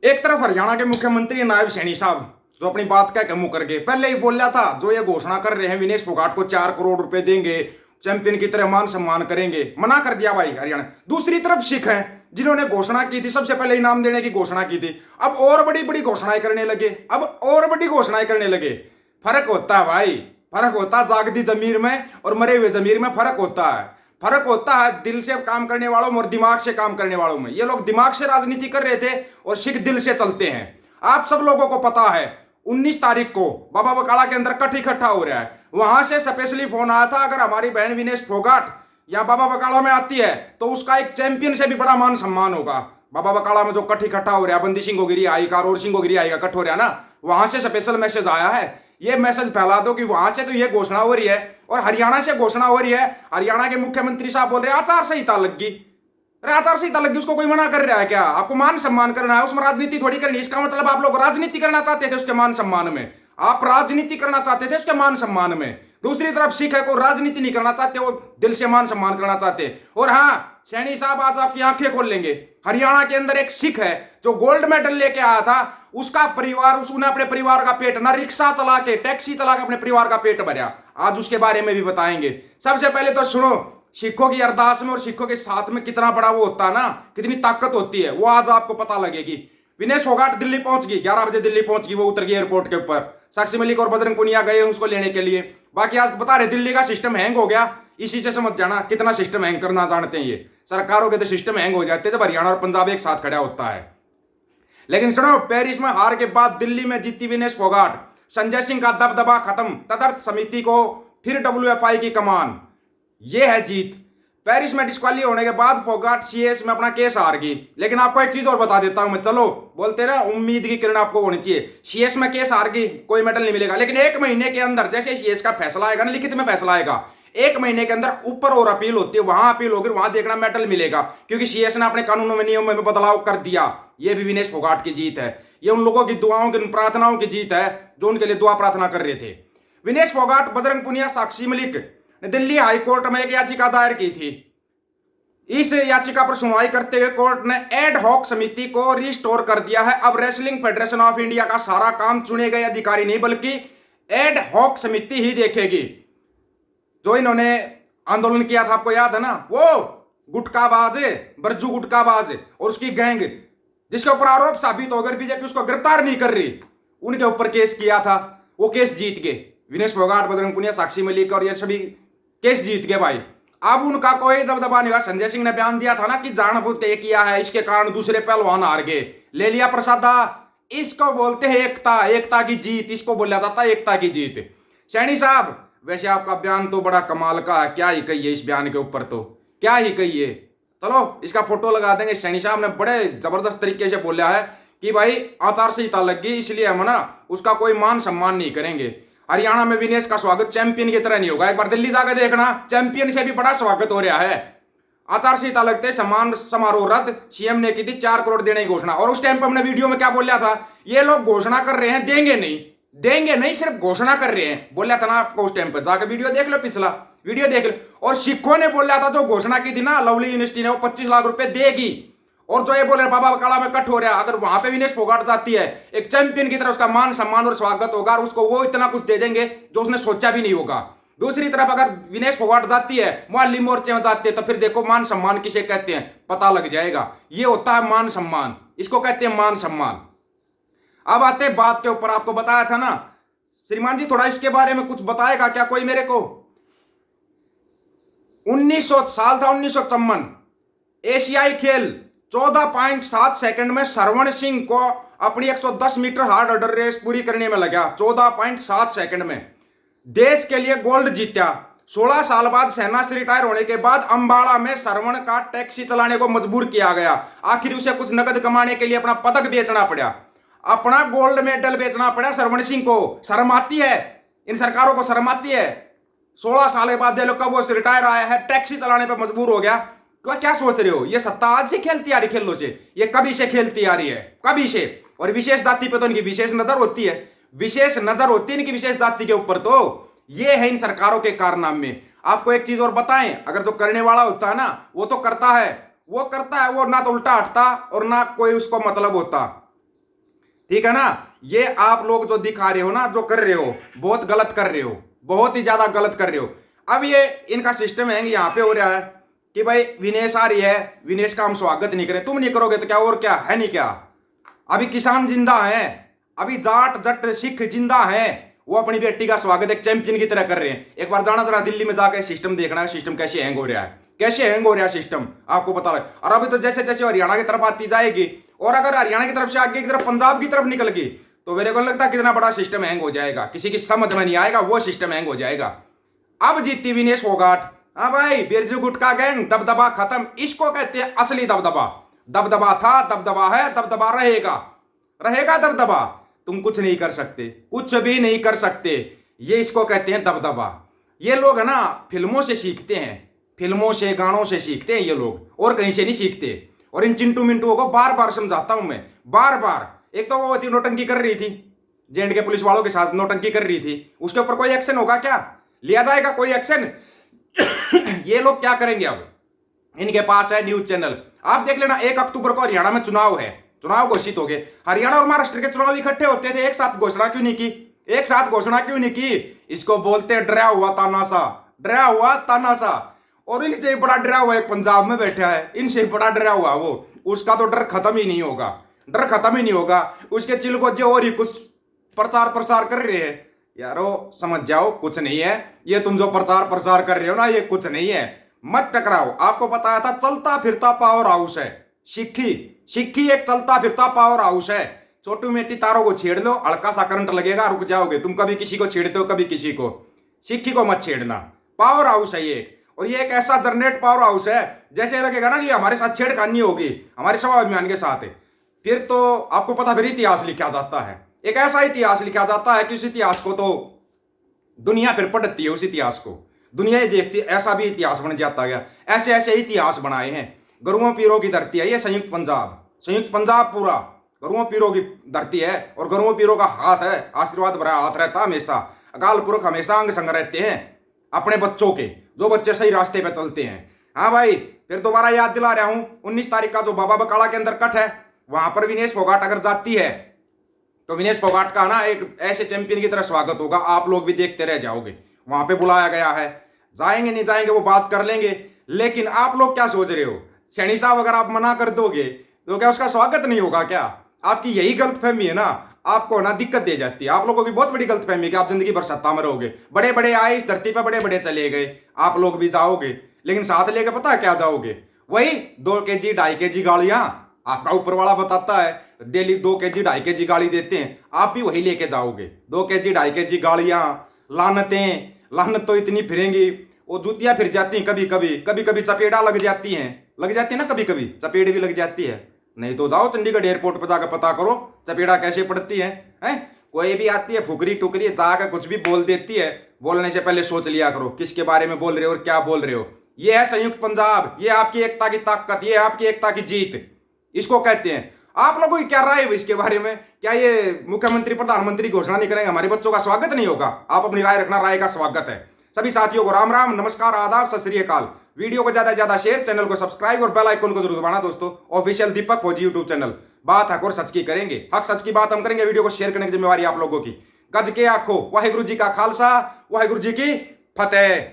एक तरफ हरियाणा के मुख्यमंत्री नायब सैनी साहब जो अपनी बात कह के मुंह कर गए, पहले ही बोला था जो ये घोषणा कर रहे हैं विनेश फोगाट को 4 करोड़ रुपए देंगे, चैंपियन की तरह मान सम्मान करेंगे, मना कर दिया भाई हरियाणा। दूसरी तरफ सिख हैं जिन्होंने घोषणा की थी, सबसे पहले इनाम देने की घोषणा की थी, अब और बड़ी बड़ी घोषणाएं करने लगे, अब और बड़ी घोषणाएं करने लगे। फर्क होता है भाई, फर्क होता है जागती जमीर में और मरे हुए जमीर में फर्क होता है। फर्क होता है दिल से काम करने वालों में और दिमाग से काम करने वालों में। ये लोग दिमाग से राजनीति कर रहे थे और सिख दिल से चलते हैं। आप सब लोगों को पता है 19 तारीख को बाबा बकाला के अंदर कट इकट्ठा हो रहा है, वहां से स्पेशली फोन आया था अगर हमारी बहन विनेश फोगाट या बाबा बकाला में आती है तो उसका एक चैंपियन से भी बड़ा मान सम्मान होगा। बाबा बकाला में जो कट इकट्ठा हो रहा है, बंदी सिंह गोगिरी आई का और सिंह गोगिरी आई का कट हो रहा है ना, वहां से स्पेशल मैसेज आया है। ये मैसेज फैला दो कि वहां से तो ये घोषणा हो रही है और हरियाणा से घोषणा हो रही है। हरियाणा के मुख्यमंत्री साहब बोल रहे हैं आचार संहिता लग गई। अरे आचार संहिता लग गई, उसको कोई मना कर रहा है क्या? आपको मान सम्मान करना है, उसमें राजनीति थोड़ी करनी। इसका मतलब आप लोग राजनीति करना चाहते थे उसके मान सम्मान में, आप राजनीति करना चाहते थे उसके मान सम्मान में। दूसरी तरफ सिख है को राजनीति नहीं करना चाहते, वो दिल से मान सम्मान करना चाहते। और हाँ सैनी साहब आज आपकी आंखें खोल लेंगे, हरियाणा के अंदर एक सिख है जो गोल्ड मेडल लेके आया था, उसका परिवार, उसने अपने परिवार का पेट ना रिक्शा चला के टैक्सी चला के अपने परिवार का पेट भरा। आज उसके बारे में भी बताएंगे। सबसे पहले तो सुनो, सिखों की अरदास में और सिखों के साथ में कितना बड़ा वो होता है ना, कितनी ताकत होती है, वो आज आपको पता लगेगी। विनेश फोगाट दिल्ली पहुंच गई, 11 बजे दिल्ली पहुंच गई, वो उतर गई एयरपोर्ट के ऊपर। साक्षी मलिक और बजरंग पुनिया गए उसको लेने के लिए। बाकी आज बता रहे दिल्ली का सिस्टम हैंग हो गया, इसी से समझ जाना कितना सिस्टम हैंग करना जानते हैं ये। सरकारों के तो सिस्टम हैंग हो जाते हैं जब हरियाणा और पंजाब एक साथ खड़ा होता है। लेकिन सुनो, पेरिस में हार के बाद दिल्ली में जीती विनेश फोगाट, संजय सिंह का दबदबा खत्म, तदर्थ समिति को फिर डब्ल्यूएफआई की कमान, यह है जीत। पेरिस में डिस्क्वालीफाई होने के बाद फोगाट सीएस में अपना केस हार गई। लेकिन आपको एक चीज और बता देता हूं मैं, चलो बोलते ना उम्मीद की किरण आपको होनी चाहिए। सीएस में केस हार गई, कोई मेडल नहीं मिलेगा, लेकिन 1 महीने के अंदर जैसे सीएस का फैसला आएगा ना, लिखित में फैसला आएगा, 1 महीने के अंदर ऊपर और अपील होती है, वहां अपील होगी, वहां देखना मेडल मिलेगा। क्योंकि सीएस ने अपने कानूनों में नियमों में बदलाव कर दिया। यह भी विनेश फोगाट की जीत है, ये उन लोगों की दुआओं की प्रार्थनाओं की जीत है जो उनके लिए दुआ प्रार्थना कर रहे थे। विनेश फोगाट, बजरंग पुनिया, साक्षी मलिक ने दिल्ली हाईकोर्ट में एक याचिका दायर की थी। इस याचिका पर सुनवाई करते हुए कोर्ट ने एड हॉक समिति को रिस्टोर कर दिया है। अब रेसलिंग फेडरेशन ऑफ इंडिया का सारा काम चुने गए अधिकारी नहीं बल्कि एड हॉक समिति ही देखेगी। जो इन्होंने आंदोलन किया था, आपको याद है ना, वो गुटकाबाज बरजू गुटकाबाज और उसकी गैंग, जिसके ऊपर आरोप साबित हो गए, बीजेपी उसको गिरफ्तार नहीं कर रही, उनके ऊपर केस किया था, वो केस जीत गए। विनेश फोगाट, बजरंग पुनिया, साक्षी मलिक और ये सभी केस जीत गए भाई। अब उनका कोई दबदबा नहीं हुआ। संजय सिंह ने बयान दिया था ना कि जानबूझ के किया है, इसके कारण दूसरे पहलवान हार गए, ले लिया प्रसादा। इसको बोलते हैं एकता, एकता की जीत, इसको बोला जाता है एकता की जीत। सैनी साहब, वैसे आपका बयान तो बड़ा कमाल का है, क्या ही कहिए इस बयान के ऊपर, तो क्या ही कहिए। चलो इसका फोटो लगा देंगे। सैनी साहब ने बड़े जबरदस्त तरीके से बोला है कि भाई आचार संहिता लग गई, इसलिए हम ना उसका कोई मान सम्मान नहीं करेंगे। हरियाणा में विनेश का स्वागत चैंपियन की तरह नहीं होगा, एक बार दिल्ली जाकर देखना, चैंपियन से भी बड़ा स्वागत हो रहा है। आचार संहिता लगते सम्मान समारोह रद्द, सीएम ने की थी 4 करोड़ देने की घोषणा। और उस टाइम पर हमने वीडियो में क्या बोला था, ये लोग घोषणा कर रहे हैं, देंगे नहीं, देंगे नहीं, सिर्फ घोषणा कर रहे हैं, बोला था ना आपको उस टाइम पर। जाकर वीडियो देख लो, पिछला वीडियो देख लो। और सिखों ने बोला था जो घोषणा की थी ना लवली यूनिवर्सिटी ने, वो 25 लाख रुपए देगी। और जो ये बोले बाबा बकाला में कट हो रहा है, अगर वहां पे विनेश फोगाट जाती है एक चैंपियन की तरह, उसका मान सम्मान और स्वागत होगा और उसको वो इतना कुछ दे देंगे जो उसने सोचा भी नहीं होगा। दूसरी तरफ अगर विनेश फोगाट जाती है, मुअल्ली मोर्चे में जाती है, तो फिर देखो मान सम्मान किसे कहते हैं पता लग जाएगा। ये होता है मान सम्मान, इसको कहते हैं मान सम्मान। अब आते हैं बात के ऊपर, आपको बताया था ना श्रीमान जी, थोड़ा इसके बारे में कुछ बताएगा क्या कोई मेरे को? 1900 साल था 1954, एशियाई खेल 14.7 सेकंड में सरवण सिंह को अपनी 110 मीटर हार्ड ऑर्डर रेस पूरी करने में लगा। 14.7 सेकंड में देश के लिए गोल्ड जीता। 16 साल बाद सेना से रिटायर होने के बाद अंबाला में सरवण का टैक्सी चलाने को मजबूर किया गया। आखिर उसे कुछ नकद कमाने के लिए अपना पदक बेचना पड़ा, अपना गोल्ड मेडल बेचना पड़ा सरवण सिंह को। शर्म आती है इन सरकारों को, शर्म आती है। 16 साल के बाद देखो कब वो रिटायर आया है, टैक्सी चलाने पर मजबूर हो गया। क्या सोच रहे हो, ये सत्ता आज से खेलती आ रही खेलों से? ये कभी से खेलती आ रही है, कभी से। और विशेष जाति पे तो इनकी विशेष नजर होती है, विशेष नजर होती है इनकी विशेष जाति के ऊपर। तो ये है इन सरकारों के कारनामे। आपको एक चीज और बताएं, अगर जो करने वाला होता है ना वो तो करता है, वो करता है, वो ना तो उल्टा हटता और ना कोई उसको मतलब होता। ठीक है ना। ये आप लोग जो दिखा रहे हो ना, जो कर रहे हो, बहुत गलत कर रहे हो, बहुत ही ज्यादा गलत कर रहे हो। अब ये इनका सिस्टम है, यहाँ पे हो रहा है कि भाई विनेश आ रही है, विनेश का हम स्वागत नहीं करें। तुम नहीं करोगे तो क्या, और क्या है नहीं क्या। अभी किसान जिंदा है, अभी जाट जट सिख जिंदा है, वो अपनी बेटी का स्वागत एक चैंपियन की तरह कर रहे हैं। एक बार जाना जरा दिल्ली में जाकर सिस्टम देखना है, सिस्टम कैसे हैंग हो रहा है, कैसे हैंग हो रहा है सिस्टम, आपको पता लगे। और अभी तो जैसे जैसे हरियाणा की तरफ आती जाएगी, और अगर हरियाणा की तरफ से आगे की तरफ पंजाब की तरफ निकल गई, तो मेरे को लगता है कितना बड़ा सिस्टम हैंग हो जाएगा, किसी की समझ में नहीं आएगा, वो सिस्टम हैंग हो जाएगा। अब जीती विनेश फोगाट। हाँ भाई, बिरजू गुटका गैंग, दबदबा खत्म, इसको कहते हैं असली दबदबा। दबदबा था, दबदबा है, दबदबा रहेगा, रहेगा दबदबा। तुम कुछ नहीं कर सकते, कुछ भी नहीं कर सकते, ये इसको कहते हैं दबदबा। ये लोग है ना फिल्मों से सीखते हैं, फिल्मों से गानों से सीखते हैं ये लोग, और कहीं से नहीं सीखते। और इन चिंटू मिंटुओं को बार बार समझाता हूं मैं, बार बार। एक तो वो नोटंकी कर रही थी, जेएंड के पुलिस वालों के साथ नोटंकी कर रही थी, उसके ऊपर कोई एक्शन होगा क्या, लिया जाएगा कोई एक्शन? ये लोग क्या करेंगे अब? इनके पास है न्यूज चैनल, आप देख लेना। 1 अक्टूबर को हरियाणा में चुनाव है, चुनाव घोषित हो गए। हरियाणा और महाराष्ट्र के चुनाव इकट्ठे होते थे, एक साथ घोषणा क्यों नहीं की, एक साथ घोषणा क्यों नहीं की? इसको बोलते डरा हुआ तानासा, डरा हुआ तानासा। और इनसे बड़ा डरा हुआ एक पंजाब में बैठा है, इनसे बड़ा डरा हुआ वो, उसका तो डर खत्म ही नहीं होगा, डर खत्म ही नहीं होगा। उसके चिलगोजे और ही कुछ प्रचार प्रसार कर रहे हैं। यारो समझ जाओ, कुछ नहीं है ये, तुम जो प्रचार प्रसार कर रहे हो ना, ये कुछ नहीं है, मत टकराओ। आपको बताया था चलता फिरता पावर हाउस है सिक्की, सिक्की एक चलता फिरता पावर हाउस है। छोटी मोटी तारों को छेड़ लो, हल्का सा करंट लगेगा, रुक जाओगे तुम। कभी किसी को छेड़ते हो, कभी किसी को, सिक्की को मत छेड़ना। पावर हाउस है ये, और ये एक ऐसा जनरेट पावर हाउस है, जैसे लगेगा ना कि हमारे साथ छेड़खानी होगी, हमारे स्वाभिमान के साथ है, फिर तो आपको पता, फिर इतिहास लिखा जाता है। एक ऐसा इतिहास लिखा जाता है कि उस इतिहास को तो दुनिया फिर पढ़ती है, उस इतिहास को दुनिया ही देखती है। ऐसा भी इतिहास बन जाता गया, ऐसे ऐसे इतिहास बनाए हैं। गुरुओं पीरों की धरती है ये संयुक्त पंजाब, संयुक्त पंजाब पूरा गुरुओं पीरों की धरती है, और गुरुओं पीरों का हाथ है, आशीर्वाद भरा हाथ रहता हमेशा। अकाल पुरख हमेशा अंग संग रहते हैं अपने बच्चों के, जो बच्चे सही रास्ते पे चलते हैं। हाँ भाई, फिर दोबारा याद दिला रहा हूं, 19 तारीख का जो बाबा बकाला के अंदर कट है, वहां पर विनेश फोगाट अगर जाती है, तो विनेश फोगाट का ना एक ऐसे चैंपियन की तरह स्वागत होगा, आप लोग भी देखते रह जाओगे। वहां पे बुलाया गया है, जाएंगे नहीं जाएंगे वो बात कर लेंगे। लेकिन आप लोग क्या सोच रहे हो, सैनी साहब अगर आप मना कर दोगे तो क्या उसका स्वागत नहीं होगा क्या? आपकी यही गलतफहमी है ना, आपको ना दिक्कत दे जाती है। आप लोगों की बहुत बड़ी गलतफहमी है कि आप जिंदगी भर सत्ता में रहोगे। बड़े बड़े आए इस धरती पर, बड़े बड़े चले गए, आप लोग भी जाओगे, लेकिन साथ लेके पता है क्या जाओगे? वही 2 kg 2.5 kg गाड़ियां आपका ऊपर वाला बताता है, डेली 2 kg 2.5 kg गाड़ी देते हैं, आप भी वही लेके जाओगे। 2 kg 2.5 kg गाड़ियां, लानतें, लानत तो इतनी फिरेंगी, वो जूतियां फिर जाती हैं, कभी कभी, कभी कभी चपेड़ा लग जाती हैं, लग जाती है ना, कभी कभी चपेड़ भी लग जाती है। नहीं तो जाओ चंडीगढ़ एयरपोर्ट पर जाकर पता करो चपेड़ा कैसे पड़ती है, हैं? कोई भी आती है फुकरी टुकरी, जाकर कुछ भी बोल देती है, बोलने से पहले सोच लिया करो किसके बारे में बोल रहे हो और क्या बोल रहे हो। ये है संयुक्त पंजाब, ये आपकी एकता की ताकत, ये आपकी एकता की जीत, इसको कहते हैं। आप लोगों की क्या राय है इसके बारे में? क्या ये मुख्यमंत्री प्रधानमंत्री घोषणा नहीं करेंगे, हमारे बच्चों का स्वागत नहीं होगा? आप अपनी राय रखना, राय का स्वागत है। सभी साथियों को राम राम, नमस्कार, आदाब, सत श्री अकाल। वीडियो को ज्यादा से ज्यादा शेयर, चैनल को सब्सक्राइब और बेल आइकन को जरूर दबाना दोस्तों। ऑफिशियल दीपक फौजी यूट्यूब चैनल, बात हक और सच की करेंगे, हक सच की बात हम करेंगे। वीडियो को शेयर करने की जिम्मेवारी आप लोगों की। गज के आखो, वाहिगुरु जी का खालसा, वाहिगुरु जी की फतेह।